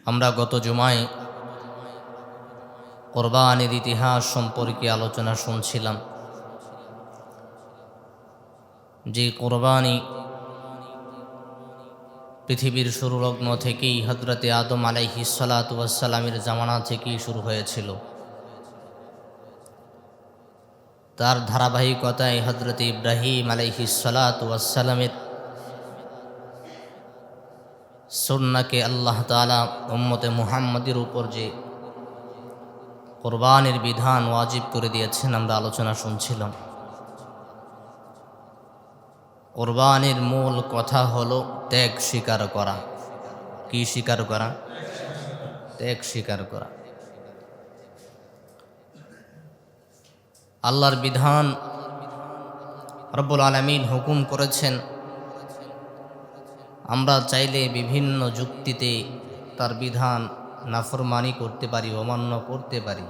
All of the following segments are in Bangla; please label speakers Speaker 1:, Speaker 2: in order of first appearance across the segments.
Speaker 1: আমরা গত জুমায় কোরবানির ইতিহাস সম্পর্কে আলোচনা শুনছিলাম। যে কোরবানি পৃথিবীর শুরুলগ্ন থেকেই হযরতে আদম আলাইহিস সালাতু ওয়াস সালামের জামানা থেকেই শুরু হয়েছিল। তার ধারাবাহিকতায় হযরতে ইব্রাহিম আলাইহিস সালাতু ওয়াস সালামের সুন্নাহকে আল্লাহ তাআলা উম্মতে মুহাম্মাদের উপর যে কোরবানির বিধান ওয়াজিব করে দিয়েছেন আমরা আলোচনা শুনছিলাম। কোরবানির মূল কথা হলো ত্যাগ স্বীকার করা। কি স্বীকার করা? ত্যাগ স্বীকার করা। আল্লাহর বিধান রব্বুল আলামিন হুকুম করেছেন, আমরা চাইলে বিভিন্ন যুক্তিতে তার বিধান নাফরমানি করতে পারি, অমান্য করতে পারি,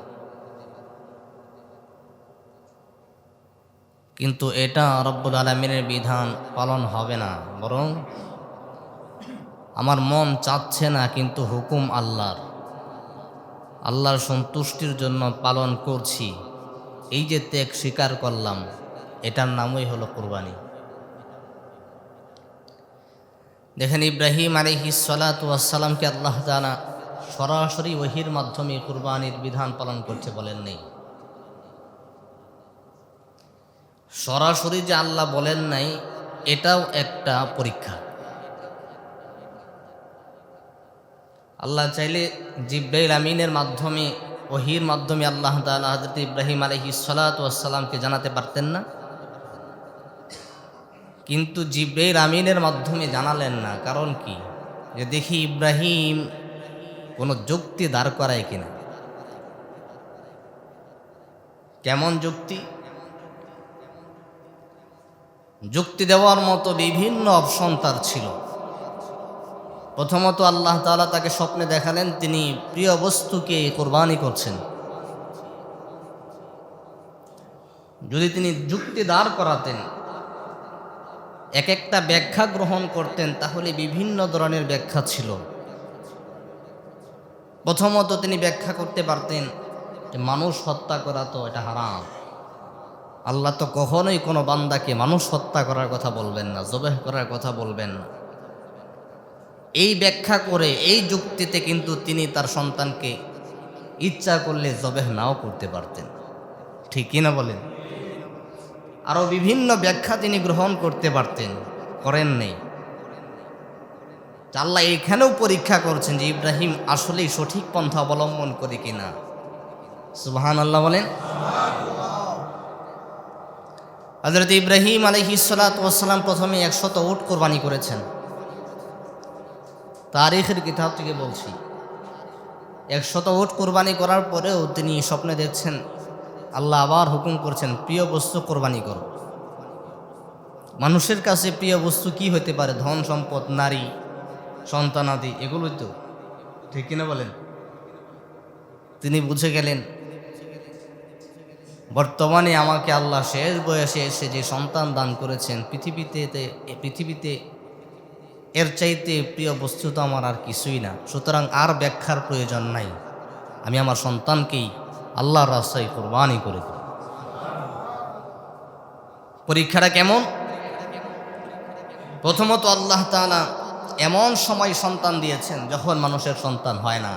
Speaker 1: কিন্তু এটা রব্বুল আলামিনের বিধান পালন হবে না। বরং আমার মন চাচ্ছে না, কিন্তু হুকুম আল্লাহর, আল্লাহর সন্তুষ্টির জন্য পালন করছি, এই যে ত্যাগ স্বীকার করলাম, এটার নামই হলো কুরবানি। দেখেন, ইব্রাহিম আলাইহিস সালাতু ওয়াস সালামকে আল্লাহ তাআলা সরাসরি ওহীর মাধ্যমে কুরবানির বিধান পালন করতে বলেন নাই। সরাসরি যে আল্লাহ বলেন নাই, এটাও একটা পরীক্ষা। আল্লাহ চাইলে জিবরাইল আমিনের মাধ্যমে, ওহীর মাধ্যমে আল্লাহ তাআলা হযরত ইব্রাহিম আলাইহিস সালাতু ওয়াস সালামকে জানাতে পারতেন না, কিন্তু জিবরাইল আমিনের মাধ্যমে জানালেন না। কারণ কি? যে দেখি ইব্রাহিম কোনো যুক্তি দাঁড় করায় কিনা। কেমন যুক্তি? যুক্তি দেওয়ার মতো বিভিন্ন অপশন তার ছিল। প্রথমত আল্লাহ তাআলা তাকে স্বপ্নে দেখালেন তিনি প্রিয় বস্তুকে কোরবানি করছেন। যদি তিনি যুক্তি দাঁড় করাতেন, এক একটা ব্যাখ্যা গ্রহণ করতেন, তাহলে বিভিন্ন ধরনের ব্যাখ্যা ছিল। প্রথমত তিনি ব্যাখ্যা করতে পারতেন যে মানুষ হত্যা করা তো এটা হারাম। আল্লাহ তো কখনোই কোনো বান্দাকে মানুষ হত্যা করার কথা বলবেন না, জবেহ করার কথা বলবেন না। এই ব্যাখ্যা করে, এই যুক্তিতে কিন্তু তিনি তার সন্তানকে ইচ্ছা করলে জবেহ নাও করতে পারতেন। ঠিক কিনা বলেন? আরও বিভিন্ন ব্যাখ্যা তিনি গ্রহণ করতে পারতেন, করেন নেই। আল্লাহ এখানেও পরীক্ষা করছেন যে ইব্রাহিম আসলেই সঠিক পন্থা অবলম্বন করে কিনা। সুবহানাল্লাহ বলেন। হযরত ইব্রাহিম আলাইহিস সালাতু ওয়াস সালাম প্রথমে 100 উট কোরবানি করেছেন। তারিখের কিতাব থেকে বলছি, 100 উট কোরবানি করার পরেও তিনি স্বপ্নে দেখছেন আল্লাহ আবার হুকুম করছেন প্রিয় বস্তু কোরবানি করো। মানুষের কাছে প্রিয় বস্তু কি হতে পারে? ধন সম্পদ, নারী, সন্তানাদি, এগুলোই তো। ঠিক কিনা বলেন? তিনি বুঝে গেলেন বর্তমানে আমাকে আল্লাহ শেষ বয়সে এসে যে সন্তান দান করেছেন, পৃথিবীতে এর চাইতে প্রিয় বস্তু তো আমার আর কিছুই না। সুতরাং আর ব্যাখ্যার প্রয়োজন নাই, আমি আমার সন্তানকেই আল্লাহর রাস্তায় কোরবানি করে দেব। পরীক্ষাটা কেমন? প্রথমত আল্লাহ তাআলা এমন সময় সন্তান দিয়েছেন যখন মানুষের সন্তান হয় না।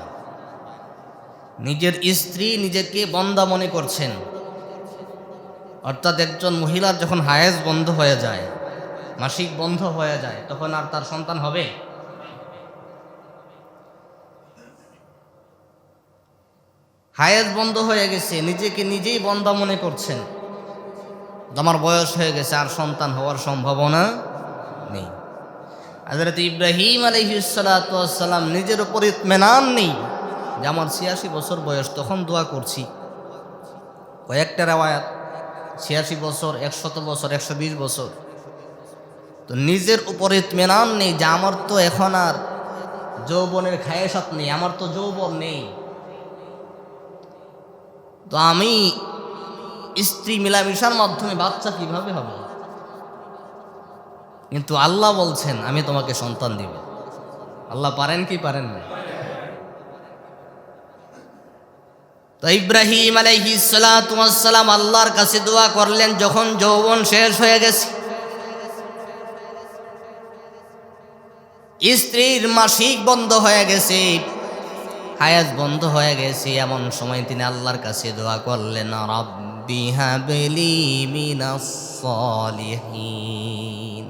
Speaker 1: নিজের স্ত্রী নিজেকে বন্দা মনে করছেন, অর্থাৎ একজন মহিলার যখন হায়েজ বন্ধ হয়ে যায়, মাসিক বন্ধ হয়ে যায়, তখন আর তার সন্তান হবে? হায়েজ বন্ধ হয়ে গেছে, নিজেকে নিজেই বন্দা মনে করছেন, আমার বয়স হয়ে গেছে, আর সন্তান হওয়ার সম্ভাবনা নেই। হযরত ইব্রাহিম আলাইহিস সালাতু ওয়াস সালাম নিজের উপর ইতমিনান নেই যে আমার 86 বছর বয়স, তখন দোয়া করছি। কয়েকটা রওয়ায়াত 86 বছর, 100 বছর, 120 বছর। তো নিজের উপর ইতমিনান নেই যে আমার তো এখন আর যৌবনের খায়েশাত নেই, আমার তো যৌবন নেই, তো আমি স্ত্রী মিলামিশার মাধ্যমে বাচ্চা কিভাবে হবে? কিন্তু আল্লাহ বলছেন আমি তোমাকে সন্তান দিব। আল্লাহ পারেন কি পারেন না? তো ইব্রাহিম আলাইহিস সালাতু ওয়াস সালাম আল্লাহর কাছে দোয়া করলেন, যখন যৌবন শেষ হয়ে গেছে, স্ত্রীর মাসিক বন্ধ হয়ে গেছে, হায়াত বন্ধ হয়ে গেছে, এমন সময় তিনি আল্লাহর কাছে দোয়া করলেন, রাব্বি হাবলি মিনাস সালিহিন,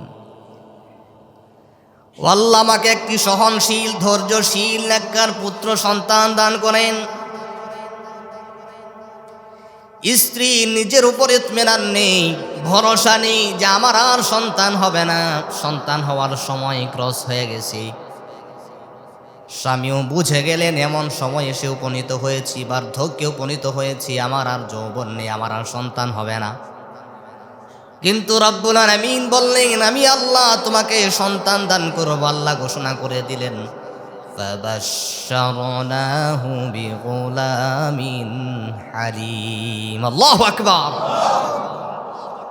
Speaker 1: ও আল্লাহ আমাকে একটি সহনশীল, ধৈর্যশীল, নেককার পুত্র সন্তান দান করেন। স্ত্রী নিজের উপর ইতমিনান নেই, ভরসা নেই যে আমার আর সন্তান হবে না, সন্তান হওয়ার সময় ক্রস হয়ে গেছে। স্বামীও বুঝে গেলেন এমন সময় এসে উপনীত হয়েছি, বার্ধক্যে উপনীত হয়েছি, আমার আর যৌবন নেই, আমার আর সন্তান হবে না। কিন্তু রব্বুল আলামিন বললেন, আমি আল্লাহ তোমাকে সন্তান দান করব। আল্লাহ ঘোষণা করে দিলেন, ফাবাশশারনাহু বিগুলামিন হালিম। আল্লাহু আকবার।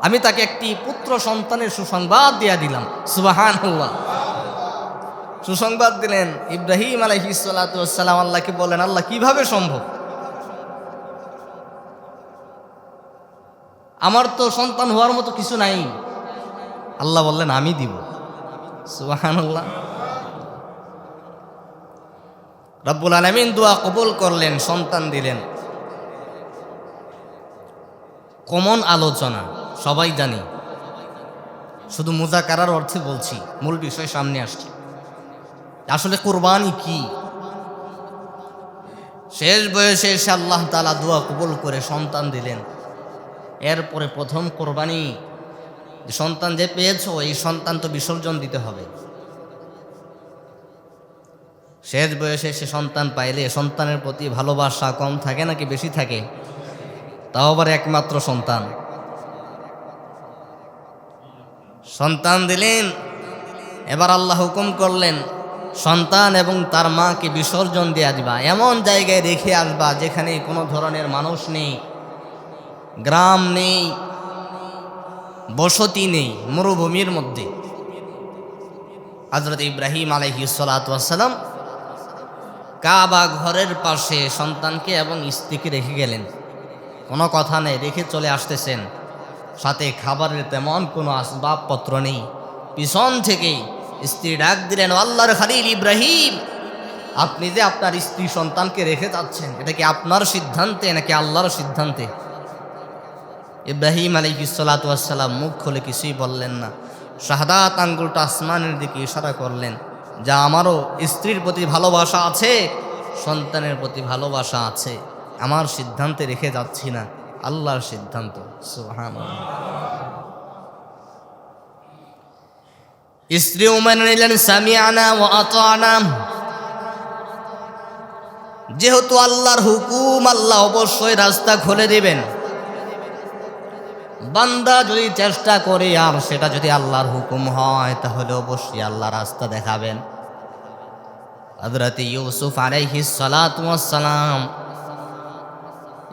Speaker 1: আমি তাকে একটি পুত্র সন্তানের সুসংবাদ দিয়া দিলাম। সুবহানাল্লাহ। সুসংবাদ দিলেন। ইব্রাহিম আলাইহিস সালাতু ওয়াস সালাম আল্লাহকে বললেন, আল্লাহ কিভাবে সম্ভব, আমার তো সন্তান হওয়ার মতো কিছু নাই। আল্লাহ বললেন, আমি দিব। সুবহানাল্লাহ। রব্বুল আলামিন দোয়া কবুল করলেন, সন্তান দিলেন। কমন আলোচনা সবাই জানি, শুধু মুযাকারার অর্থে বলছি, মূল বিষয় সামনে আসছে। আসলে কুরবানি কি? শেষ বয়সে এসে আল্লাহ তাআলা দোয়া কবুল করে সন্তান দিলেন। এরপরে প্রথম কোরবানি, সন্তান যে পেয়েছো এই সন্তান তো বিসর্জন দিতে হবে। শেষ বয়সে সে সন্তান পাইলে সন্তানের প্রতি ভালোবাসা কম থাকে নাকি বেশি থাকে? তাও আবার একমাত্র সন্তান। সন্তান দিলেন, এবার আল্লাহ হুকুম করলেন, সন্তান এবং তার মাকে বিসর্জন দিয়ে আসবা, এমন জায়গায় রেখে আসবা যেখানে কোনো ধরনের মানুষ নেই, গ্রাম নেই, বসতি নেই, মরুভূমির মধ্যে। হযরত ইব্রাহিম আলাইহিস সালাতু ওয়াস সালাম কাবা ঘরের পাশে সন্তানকে এবং স্ত্রীকে রেখে গেলেন। কোনো কথা নেই, রেখে চলে আসতেছেন। সাথে খাবারের তেমন কোনো আসবাবপত্র নেই। পিছন থেকেই স্ত্রী ডাক দিলেন, আল্লাহর খলিল ইব্রাহিম, আপনি যে আপনার স্ত্রী সন্তানকে রেখে যাচ্ছেন, এটা কি আপনার সিদ্ধান্তে নাকি আল্লাহর সিদ্ধান্তে? ইব্রাহিম আলাইহিস সালাতু ওয়াস সালাম মুখ খুলে কিছুই বললেন না। শাহাদাত আঙ্গুলটা আসমানের দিকে ইশারা করলেন, যা আমারও স্ত্রীর প্রতি ভালোবাসা আছে, সন্তানের প্রতি ভালোবাসা আছে, আমার সিদ্ধান্তে রেখে যাচ্ছি না, আল্লাহর সিদ্ধান্ত। সুবহানাল্লাহ। স্ত্রী মেনে নিলেন, সামিআনা ওয়া আতা'না। যেহেতু আল্লাহর হুকুম, আল্লাহ অবশ্যই রাস্তা খুলে দিবেন। বান্দা যদি চেষ্টা করে আর সেটা যদি আল্লাহর হুকুম হয়, তাহলে অবশ্যই আল্লাহ রাস্তা দেখাবেন। হযরত ইউসুফ আলাইহিস সালাতু ওয়াস সালাম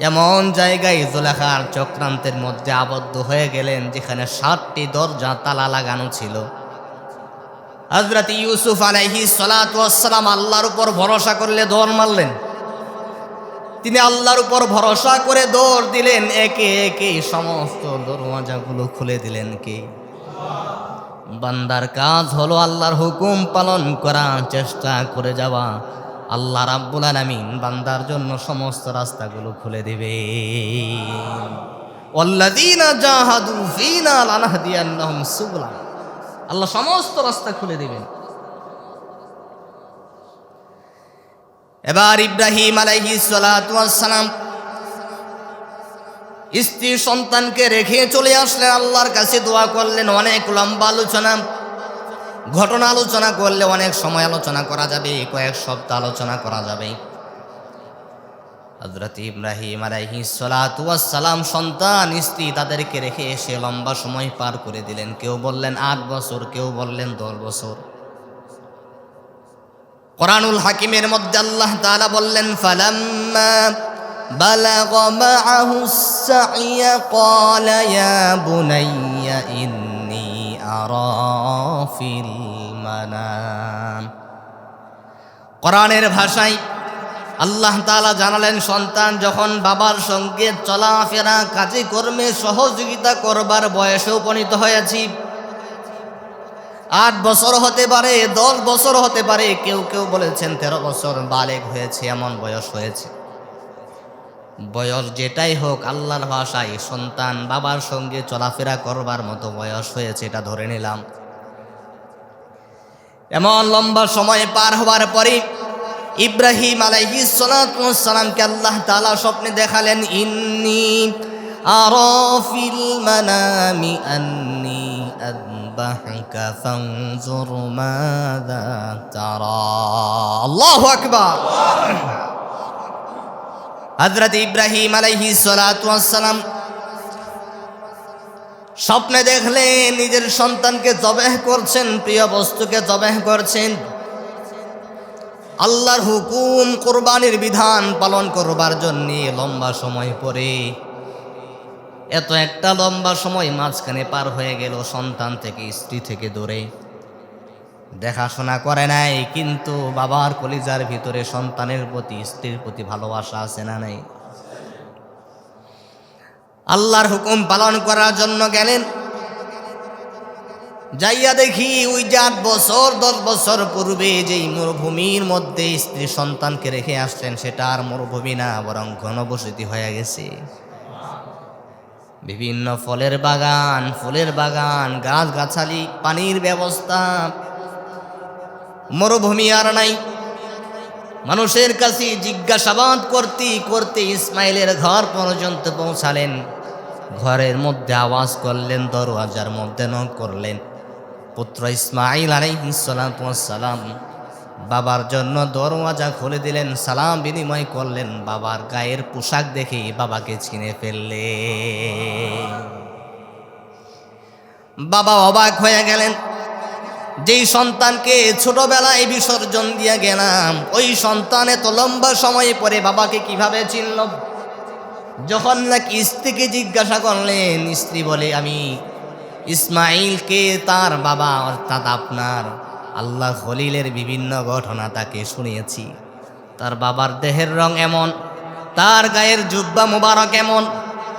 Speaker 1: এমন জায়গায় জুলেখার চক্রান্তের মধ্যে আবদ্ধ হয়ে গেলেন যেখানে 7টি দরজা তালা লাগানো ছিল। হযরত ইউসুফ আলাইহিস সালাতু ওয়াস সালাম আল্লাহর উপর ভরসা করলে দৌড় মারলেন। তিনি আল্লাহর উপর ভরসা করে দৌড় দিলেন, একে একে সমস্ত দরওয়াজাগুলো খুলে দিলেন কে? বান্দার কাজ হলো আল্লাহর হুকুম পালন করা, চেষ্টা করে যাওয়া। আল্লাহ রাব্বুল আলামিন বান্দার জন্য সমস্ত রাস্তাগুলো খুলে দিবে। ওয়াল্লাযীনা জাহাদু ফীনা লানাহদিয়ান্নাহুম সুবুলানা। আল্লাহ সমস্ত রাস্তা খুলে দিবেন। এবার ইব্রাহিম আলাইহিস সালাতু ওয়াস সালাম স্ত্রী সন্তানকে রেখে চলে আসলেন, আল্লাহর কাছে দোয়া করলেন। অনেক লম্বা আলোচনা, ঘটনা আলোচনা করলে অনেক সময় আলোচনা করা যাবে, কয়েক সপ্তাহ আলোচনা করা যাবে। হযরত ইব্রাহিম আলাইহিস সালাতু ওয়াস সালাম সন্তান স্ত্রী তাদেরকে রেখে এসে লম্বা সময় পার করে দিলেন। কেউ বললেন 8 বছর, কেউ বললেন 10 বছর। কুরআনুল হাকিমের মধ্যে আল্লাহ তাআলা বললেন, ফালাম্মা বালাগা মাআহুস সা'য়া ক্বালা ইয়া বুনাইয়া ইন্নী আরা ফিল মানাম। কোরআনের ভাষায় আল্লাহ তাআলা জানালেন, সন্তান যখন বাবার সঙ্গে চলাফেরা কাজে কর্মে সহযোগিতা করবার বয়সে উপনীত হয়েছি, 8 বছর হতে পারে, 10 বছর হতে পারে, কেউ কেউ বলেছেন 13 বছর বালেগ হয়েছে, এমন বয়স হয়েছে। বয়স যেটাই হোক, আল্লাহর ভাষায় সন্তান বাবার সঙ্গে চলাফেরা করবার মতো বয়স হয়েছে, এটা ধরে নিলাম। এমন লম্বা সময় পার হওয়ার পরে ইব্রাহিম আলাইহিস সালাতু ওয়াস সালামকে আল্লাহ তাআলা স্বপ্নে দেখালেন, ইন্নী আরা ফিল মানামি আন্নী আযবাহুকা ফানজুর মাযা তারা। আল্লাহু আকবার। হযরত ইব্রাহিম আলাইহিস সালাতু ওয়াস সালাম স্বপ্নে দেখলেন নিজের সন্তানকে জবেহ করছেন, প্রিয় বস্তুকে জবেহ করছেন। আল্লাহর হুকুম, কুরবানির বিধান পালন করবার জন্য লম্বা সময় পরে, এত একটা লম্বা সময় মাঝখানে পার হয়ে গেল, সন্তান থেকে স্ত্রী থেকে দূরে, দেখাশোনা করে নাই, কিন্তু বাবার কলিজার ভিতরে সন্তানের প্রতি, স্ত্রীর প্রতি ভালোবাসা আছে না নাই? আল্লাহর হুকুম পালন করার জন্য গেলেন, যাইয়া দেখি ওই যে 8 বছর 10 বছর পূর্বে যেই মরুভূমির মধ্যে স্ত্রী সন্তানকে রেখে আসছেন, সেটা আর মরুভূমি না, বরং ঘনবসতি হয়ে গেছে। বিভিন্ন ফলের বাগান, ফুলের বাগান, গাছগাছালি, পানির ব্যবস্থা, মরুভূমি আর নাই। মানুষের কাছে জিজ্ঞাসাবাদ করতে করতে ইসমাইলের ঘর পর্যন্ত পৌঁছালেন। ঘরের মধ্যে আওয়াজ করলেন, দরওয়াজার মধ্যে নক করলেন। পুত্র ইসমাইল আলাইহিস সালাতু ওয়াস সালাম বাবার জন্য দরওয়াজা খুলে দিলেন, সালাম বিনিময় করলেন। বাবার গায়ের পোশাক দেখে বাবাকে চিনে ফেললে। বাবা অবাক হয়ে গেলেন, যেই সন্তানকে ছোটবেলায় বিসর্জন দিয়ে গেলাম, ওই সন্তান এত লম্বা সময় পরে বাবাকে কিভাবে চিনল? যখন নাকি স্ত্রীকে জিজ্ঞাসা করলেন, স্ত্রী বলে, আমি ইসমাইলকে তার বাবা অর্থাৎ আপনার আল্লাহ খলিলের বিভিন্ন ঘটনা তাকে শুনিয়েছি। তার বাবার দেহের রং এমন, তার গায়ের জুব্বা মুবারক এমন,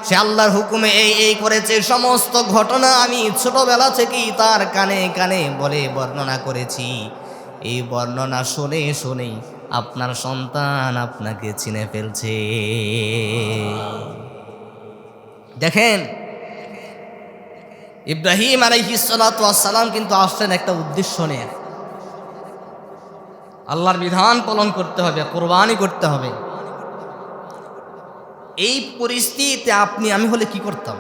Speaker 1: সে আল্লাহর হুকুমে এই করেছে, সমস্ত ঘটনা আমি ছোটবেলা থেকেই তার কানে কানে বলে বর্ণনা করেছি। এই বর্ণনা শুনে শুনেই আপনার সন্তান আপনাকে চিনে ফেলছে। দেখেন, ইব্রাহিম আলাইহিস সালাতু ওয়াস সালাম কিন্তু আসছেন একটা উদ্দেশ্য নিয়ে। আল্লাহর বিধান পালন করতে হবে, কুরবানি করতে হবে। এই পরিস্থিতিতে আপনি আমি হলে কি করতাম,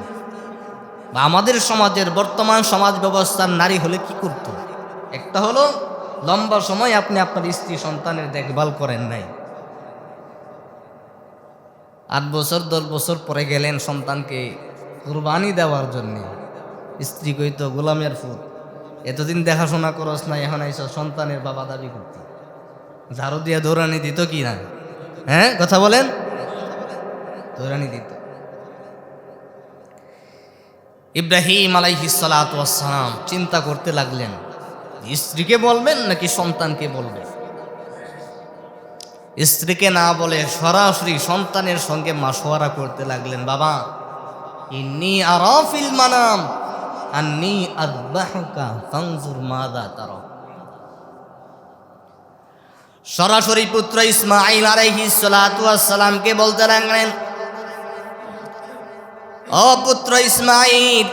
Speaker 1: বা আমাদের সমাজের বর্তমান সমাজ ব্যবস্থার নারী হলে কি করত? একটা হলো, লম্বা সময় আপনি আপনার স্ত্রী সন্তানের দেখভাল করেন নাই, 8 বছর 10 বছর পরে গেলেন সন্তানকে কুরবানি দেওয়ার জন্য। স্ত্রী কইতো, গোলামের ফুট, এতদিন দেখাশোনা করস না, এখন আইস সন্তানের বাবা দাবি করতে। ঝাড়ু দিয়ে দৌড়ানি দিত কি না? হ্যাঁ, কথা বলেন, দৌড়ানি দিত। ইব্রাহিম আলাইহিস সালাতু ওয়াস সালাম চিন্তা করতে লাগলেন, স্ত্রীকে বলবেন নাকি সন্তানকে বলবেন। স্ত্রীকে না বলে সরাসরি সন্তানের সঙ্গে মাশওয়ারা করতে লাগলেন, বাবা, ইন্নী আরা ফিল মানাম আন্নী আযবাহুকা ফানজুর মাযা তারা। সরাসরি পুত্র ইসমাইল আলাইহিস সালাতু ওয়াস সালামকে বলতে লাগলেন, ও পুত্র ইসমাইল,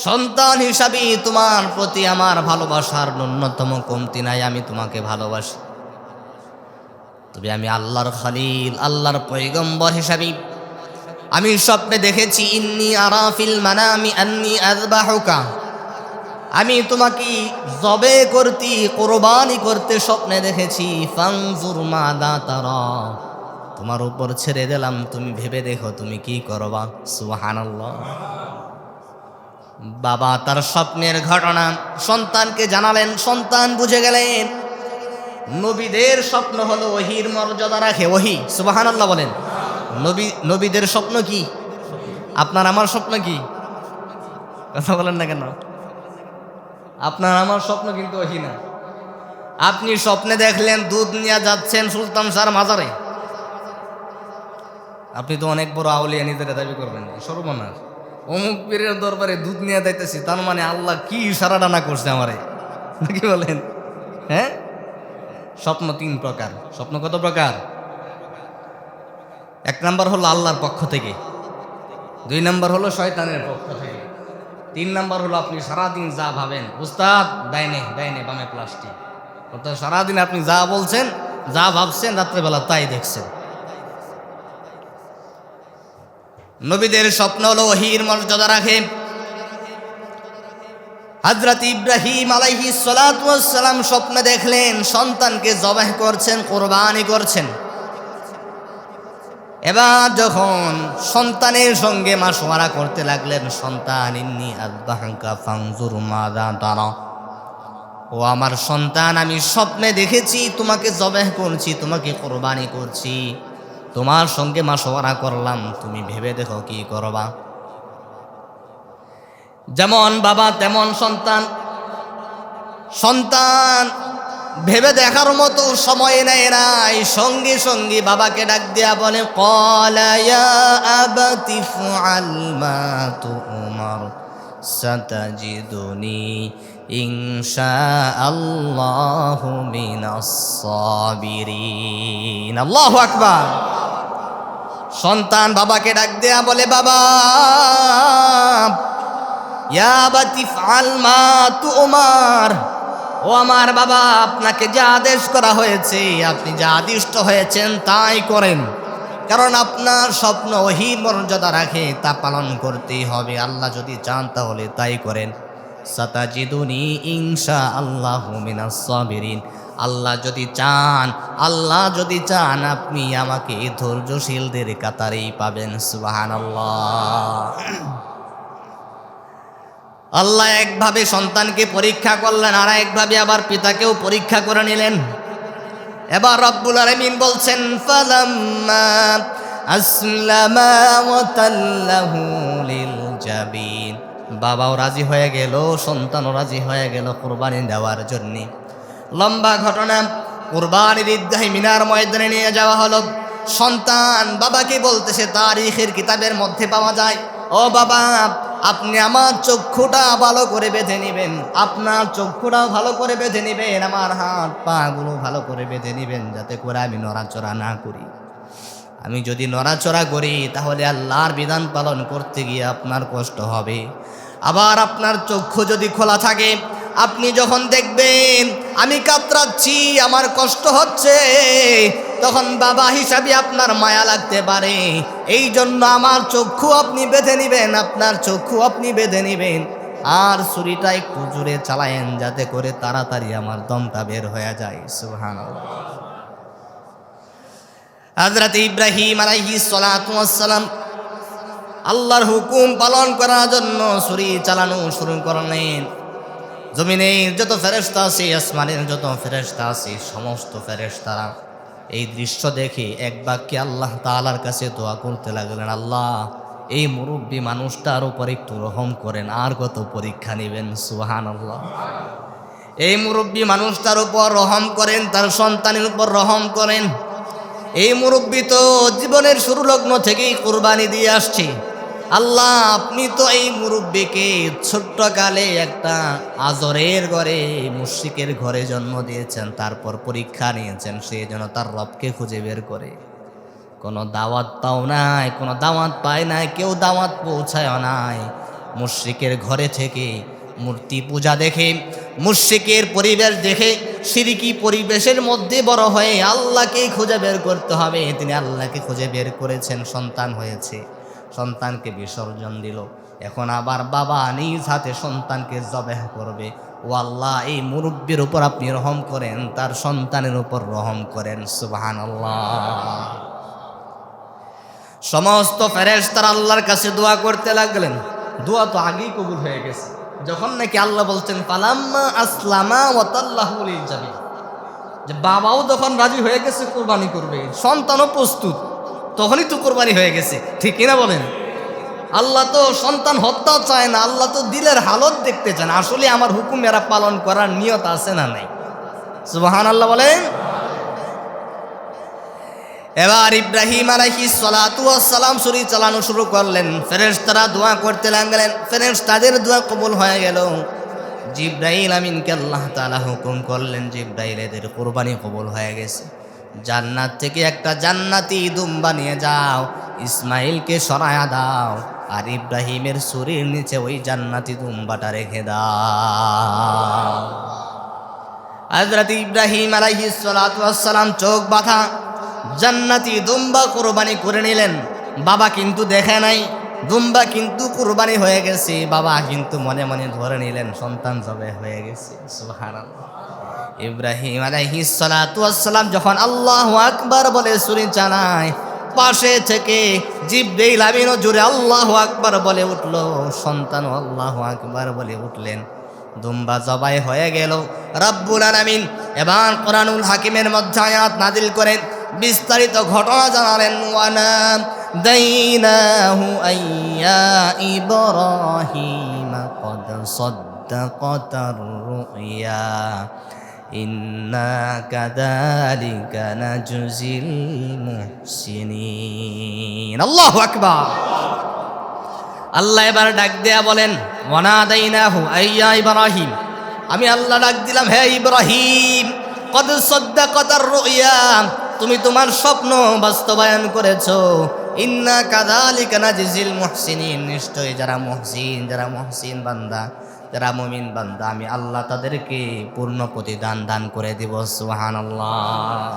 Speaker 1: সন্তান হিসাবে তোমার প্রতি আমার ভালোবাসার ন্যূনতম কমতি নাই, আমি তোমাকে ভালোবাসি। তবে আমি আল্লাহর খলিল, আল্লাহর পয়গম্বর হিসাবে আমি স্বপ্নে দেখেছি, ইন্নী আরা ফিল মানামি আন্নী আযবাহুকা, আমি তোমাকে জবে করতে, কুরবানি করতে স্বপ্নে দেখেছি। ফানজুর মাযা তারা, তোমার উপর ছেড়ে দিলাম, তুমি ভেবে দেখো তুমি কি করবা। সুবহানাল্লাহ। বাবা তার স্বপ্নের ঘটনা সন্তানকে জানালেন, সন্তান বুঝে গেলেন। নবীদের স্বপ্ন হলো ওহীর মর্যাদা রাখে, ওহী। সুবহানাল্লাহ বলেন। নবীদের স্বপ্ন কি? আপনার আমার স্বপ্ন কি? কথা বলেন না কেন? আপনার আমার স্বপ্ন কিন্তু ওহী না। আপনি স্বপ্নে দেখলেন দুধ নিয়ে যাচ্ছেন সুলতান শাহর মাজারে। আপনি তো অনেক বড় আউলিয়া, নিজেরা দাবি করবেন, সর্বনাশ, অমুক পীরের দরবারে দুধ নিয়ে যাইতেছি, তার মানে আল্লাহ কি ইশারাটা না করছে আমারে, কি বলেন? হ্যাঁ, স্বপ্ন তিন প্রকার। স্বপ্ন কত প্রকার? এক নাম্বার হলো আল্লাহর পক্ষ থেকে, দুই নাম্বার হলো শয়তানের পক্ষ থেকে, তিন নাম্বার হলো আপনি সারাদিন যা ভাবেন, উস্তাদ ডাইনে ডাইনে বামে প্লাস্টিক, অর্থাৎ সারাদিন আপনি যা বলছেন যা ভাবছেন রাত্রেবেলা তাই দেখছেন। নবীদের স্বপ্ন হলো ওহীর মর্যাদা রাখে। হযরত ইব্রাহিম আলাইহিস সালাতু ওয়াস সালাম স্বপ্নে দেখলেন সন্তানকে জবাহ করছেন, কুরবানি করছেন। এবার যখন সন্তানের সঙ্গে মাশওয়ারা করতে লাগলেন, সন্তান ইন্নী আযবাহুকা ফানজুর মাযা তারা, ও আমার সন্তান, আমি স্বপ্নে দেখেছি তোমাকে জবাহ করছি, তোমাকে কুরবানি করছি, তোমার সঙ্গে মাশওয়ারা করলাম, তুমি ভেবে দেখো কি করবা। যেমন বাবা তেমন সন্তান। সন্তান ভেবে দেখার মতো সময় নেয় নাই, সঙ্গে সঙ্গে বাবাকে ডাক দিয়া বলে, ক্বালা ইয়া আবাতি ফাআল মা তু'মার সাতাজিদুনি ইনশাআল্লাহু মিনাস সাবিরিন। আল্লাহু আকবার। সন্তান বাবাকে ডাক দেয়া বলে, বাবা, ইয়া আবাতি ফাআল মা তু'মার, ও আমার বাবা, আপনাকে যা আদেশ করা হয়েছে, আপনি যা আদিষ্ট হয়েছেন তাই করেন, কারণ আপনার স্বপ্ন ওহীর মর্যাদা রাখে, তা পালন করতেই হবে। আল্লাহ যদি চান তাহলে তাই করেন। সাতাজিদুনি ইনশাআল্লাহু মিনাস সাবিরিন, আল্লাহ যদি চান, আল্লাহ যদি চান, আপনি আমাকে ধৈর্যশীলদের কাতারেই পাবেন। সুবহানাল্লাহ। আল্লাহ একভাবে সন্তানকে পরীক্ষা করলেন, আর একভাবে আবার পিতাকেও পরীক্ষা করে নিলেন। এবার রব্বুল আলামিন বলছেন, ফালাম্মা আসলামা ওয়া তাল্লাহু লিল জাবিন, বাবাও রাজি হয়ে গেল, সন্তানও রাজি হয়ে গেল কুরবানি দেওয়ার জন্য। লম্বা ঘটনা। কুরবানির ঈদগাহে মিনার ময়দানে নিয়ে যাওয়া হলো। সন্তান বাবাকে বলতেছে, তারিখের কিতাবের মধ্যে পাওয়া যায়, ও বাবা, আপনি আমার চক্ষুটা ভালো করে বেঁধে নেবেন, আপনার চক্ষুটাও ভালো করে বেঁধে নেবেন, আমার হাত পা গুলো ভালো করে বেঁধে নেবেন, যাতে করে আমি নড়াচড়া না করি। আমি যদি নড়াচড়া করি তাহলে আল্লাহর বিধান পালন করতে গিয়ে আপনার কষ্ট হবে। আবার আপনার চক্ষু যদি খোলা থাকে, আপনি যখন দেখবেন আমি কাতরাচ্ছি, আমার কষ্ট হচ্ছে, তখন বাবা হিসাবে আপনার মায়া লাগতে পারে। এই জন্য আমার চক্ষু আপনি বেঁধে নেবেন, আপনার চক্ষু আপনি বেঁধে নেবেন, আর ছুরিটা একটু জোরে চালায়েন, যাতে করে তাড়াতাড়ি আমার দমটা বের হয়ে যায়। সুবহানাল্লাহ। হযরত ইব্রাহিম আলাইহিস সালাতু ওয়াস সালাম আল্লাহর হুকুম পালন করার জন্য ছুরি চালানো শুরু করলেন। জমিনের যত ফেরেশতা আছে, আসমানের যত ফেরেশতা আছে, সমস্ত ফেরেশতারা এই দৃশ্য দেখে এক বাক্যে আল্লাহ তাআলার কাছে দোয়া করতে লাগলেন, আল্লাহ, এই মুরব্বী মানুষটার উপর একটু রহম করেন, আর কত পরীক্ষা নেবেন। সুবহানাল্লাহ। এই মুরব্বী মানুষটার উপর রহম করেন, তার সন্তানের উপর রহম করেন। এই মুরব্বী তো জীবনের শুরু লগ্ন থেকেই কুরবানি দিয়ে আসছে। আল্লাহ, আপনি তো এই মুরব্বীকে ছোট্টকালে একটা আজরের ঘরে, মুশরিকের ঘরে জন্ম দিয়েছেন, তারপর পরীক্ষা নিয়েছেন, সে যেন তার রবকে খুঁজে বের করে। কোনো দাওয়াত পাও নাই, কোনো দাওয়াত পায় নাই, কেউ দাওয়াত পৌঁছায় নাই। মুশরিকের ঘরে থেকে মূর্তি পূজা দেখে, মুশরিকের পরিবেশ দেখে, শিরকি পরিবেশের মধ্যে বড় হয়ে আল্লাহকেই খুঁজে বের করতে হবে। তিনি আল্লাহকে খুঁজে বের করেছেন, সন্তান হয়েছে, সন্তানকে বিসর্জন দিল। এখন আবার বাবা নিজ হাতে সন্তানকে জবাহ করবে। ও আল্লাহ, এই মুরব্বির উপর আপনি রহম করেন, তার সন্তানের উপর রহম করেন। সুবহানাল্লাহ। সমস্ত ফেরেশতারা আল্লাহর কাছে দোয়া করতে লাগলেন। দোয়া তো আগেই কবুল হয়ে গেছে, যখন নাকি আল্লাহ বলছেন ফালাম্মা আসলামা ওয়া তাল্লাহু লিল জাবিন, যে বাবাও তখন রাজি হয়ে গেছে কুরবানি করবে, সন্তানও প্রস্তুত, তখনই তো কুরবানি হয়ে গেছে। ঠিক কিনা বলেন? আল্লাহ তো সন্তান হত্যা চায় না, আল্লাহ তো দিলের হালত দেখতে চান, আসলে আমার হুকুম এরা পালন করার নিয়ত আছে না নাই। সুবহানাল্লাহ বলেন। এবার ইব্রাহিম আলাইহিস সালাতু ওয়াস সালাম ছুরি চালানো শুরু করলেন। ফেরেশতারা দোয়া করতে লাগলেন, ফেরেশতাদের দোয়া কবুল হয়ে গেল। জিবরাইল আমিনকে আল্লাহ তাআলা হুকুম করলেন, জিবরাইল এদের কুরবানি কবুল হয়ে গেছে, জান্নাত থেকে একটা জান্নাতি দুম্বা নিয়ে যাও, ইসমাইলকে সরায়া দাও, আর ইব্রাহিমের ছুরির নিচে ওই জান্নাতি দুম্বাটা রেখে দাও। হযরত ইব্রাহিম আলাইহিস সালাতু ওয়াস সালাম চোখ বাঁধা জান্নাতি দুম্বা কুরবানি করে নিলেন। বাবা কিন্তু দেখে নাই, দুম্বা কিন্তু কুরবানি হয়ে গেছে, বাবা কিন্তু মনে মনে ধরে নিলেন সন্তান জবে হয়ে গেছে। সুবহানাল্লাহ। ইব্রাহিম আলাইহিস সালাতু ওয়াস সালাম যখন আল্লাহু আকবার বলে ছুরি চালায়, পাশে থেকে জিবরাইল আমিনও জোরে আল্লাহু আকবার বলে উঠল, সন্তানও আল্লাহু আকবার বলে উঠলেন। দুম্বা জবাই হয়ে গেল। রব্বুল আলামিন এবার কোরআনুল হাকিমের মধ্যে আয়াত নাজিল করেন, বিস্তারিত ঘটনা জানালেন। ওয়ানা দাইনাহু আইয়া ইব্রাহিম কদ সাদ্দাকাতার রুইয়া ইন্না কাযালিকা নাজজিল মুহসিনিন। আল্লাহু আকবার। আল্লাহ এবার ডাক দেয়া বলেন, ওয়ানা দাইনাহু আইয়া ইব্রাহিম, আমি আল্লাহ ডাক দিলাম, হে ইব্রাহিম, কদ সাদ্দাকাতার রুইয়া, তুমি তোমার স্বপ্ন বাস্তবায়ন করেছো। ইন্না কাযালিকা নাজজিল মুহসিনিন, নিশ্চয় যারা মুহসিন বান্দা, যারা মুমিন বান্দা, আমি আল্লাহ তাদেরকে পূর্ণ প্রতিদান দান করে দিব। সুবহানাল্লাহ।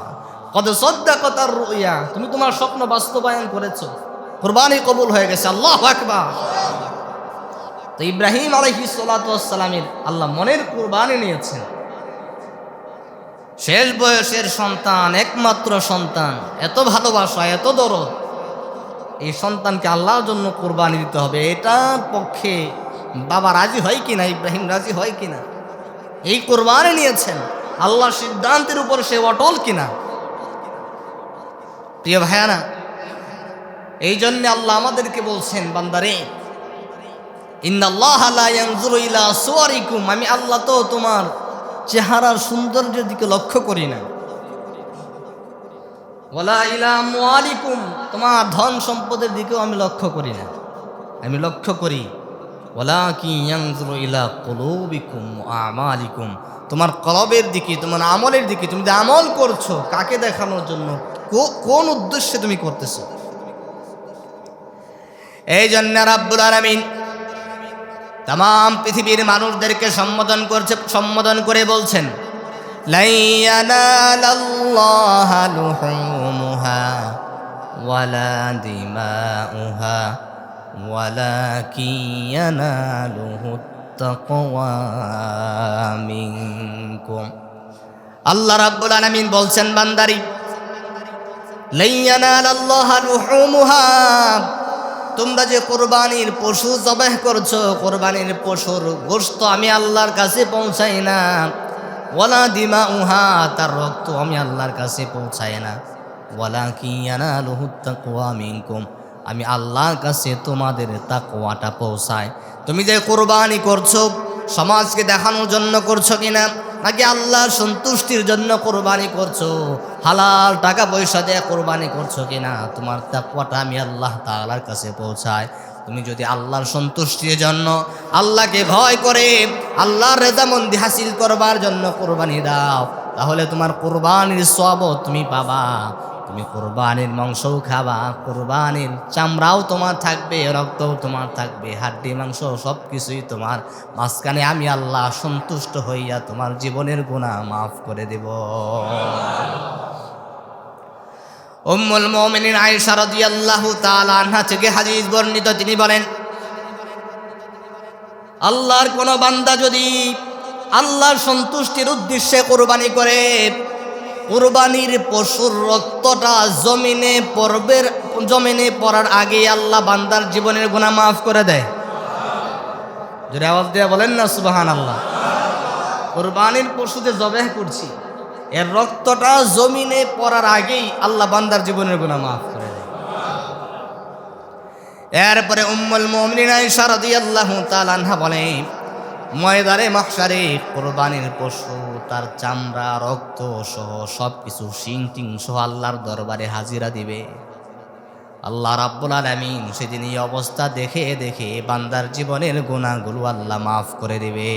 Speaker 1: কদ সাদ্দাকাতার রুইয়া, তুমি তোমার স্বপ্ন বাস্তবায়ন করেছো, কুরবানি কবুল হয়ে গেছে। আল্লাহু আকবার। তো ইব্রাহিম আলাইহিস সালাতু ওয়াস সালামের আল্লাহ মনের কুরবানি নিয়েছেন। শেষ বয়সের সন্তান, একমাত্র সন্তান, এত ভালোবাসা, এত দরদ, এই সন্তানকে আল্লাহর জন্য কুরবানি দিতে হবে। এটার পক্ষে বাবা রাজি হয় কিনা, ইব্রাহিম রাজি হয় কিনা, এই কুরবানি নিয়েছেন, আল্লাহর সিদ্ধান্তের উপর সে অটল কিনা। প্রিয় ভাইয়ানা, এই জন্য আল্লাহ আমাদেরকে বলছেন, বান্দারে, ইন্নাল্লাহা লা ইয়ানজুরু ইলা সুওয়ারিকুম, আমি আল্লাহ তো তোমার চেহারার সৌন্দর্যের দিকে লক্ষ্য করি না, ওয়ালা ইলা আমওয়ালিকুম, তোমার ধন সম্পদের দিকেও আমি লক্ষ্য করি না, আমি লক্ষ্য করি ওয়ালাকিন ইয়ানজুরু ইলা কুলুবিকুম ওয়া আমালিকুম, তোমার কলবের দিকে, তোমার আমলের দিকে। তুমি যে আমল করছো, কাকে দেখানোর জন্য, কোন উদ্দেশ্যে তুমি করতেছো। এই জন্য রাব্বুল আলামিন তাম পৃথিবীর মানুষদেরকে সম্বোধন করে বলছেন, লা ইয়ানালাল্লাহা লুহুমুহা ওয়ালা দিমাউহা ওয়ালাকিন ইয়ানালুহুত তাকওয়া মিনকুম। আল্লাহ রাব্বুল আলামিন বলছেন, বান্দারি, লা ইয়ানালাল্লাহা লুহুমুহা, তোমরা যে কোরবানির পশু জবাহ করছো, কোরবানির পশুর গোশত আমি আল্লাহর কাছে পৌঁছাই না, ওয়ালা দিমাউহা, তার রক্ত আমি আল্লাহর কাছে পৌঁছাই না, ওয়ালাকিন ইয়ানালুহুত তাকওয়া মিনকুম, আমি আল্লাহর কাছে তোমাদের তাকওয়াটা পৌঁছায়। তুমি যে কোরবানি করছো, সমাজকে দেখানোর জন্য করছো কিনা, নাকি আল্লাহর সন্তুষ্টির জন্য কোরবানি করছো, হালাল টাকা পয়সা দিয়ে কোরবানি করছো কিনা, তোমার তাকওয়াটা আমি আল্লাহ তাআলার কাছে পৌঁছায়। তুমি যদি আল্লাহর সন্তুষ্টির জন্য, আল্লাহকে ভয় করে, আল্লাহর রেজামন্দি হাসিল করবার জন্য কোরবানি দাও, তাহলে তোমার কোরবানির সওয়াব তুমি পাবা। তুমি কোরবানির মাংসও খাবা, কোরবানির চামড়াও তোমার থাকবে, রক্তও তোমার থাকবে, হাড্ডি মাংস সব কিছুই তোমার। মাঝখানে আমি আল্লাহ সন্তুষ্ট হইয়া তোমার জীবনের গুনাহ মাফ করে দেব। উম্মুল মুমিনিন আয়েশা রাদিয়াল্লাহু তাআলা আনহা থেকে হাদিস বর্ণিত, তিনি বলেন, আল্লাহর কোন বান্দা যদি আল্লাহর সন্তুষ্টির উদ্দেশ্যে কোরবানি করে, কুরবানির পশুর রক্তটা জমিনে পড়ার আগে আল্লাহ বান্দার জীবনের গুনাহ মাফ করে দেয়। যদি আওয়াজ দিয়ে বলেন না সুবহানাল্লাহ। কুরবানির পশুতে জবাহ করছি, এর রক্তটা জমিনে পড়ার আগেই আল্লাহ বান্দার জীবনের গুনাহ মাফ করে দেয়। এরপরে উম্মুল মুমিনিন আয়েশা রাদিয়াল্লাহু তাআলা আনহা বলেন, ময়দানে মাহশারে কোরবানির পশু তার চামড়া রক্ত সহ সবকিছু শিং টিং সহ আল্লাহর দরবারে হাজিরা দিবে। আল্লাহ রাব্বুল আলামিন সেদিন এই অবস্থা দেখে দেখে বান্দার জীবনের গুনাহগুলো আল্লাহ মাফ করে দিবে।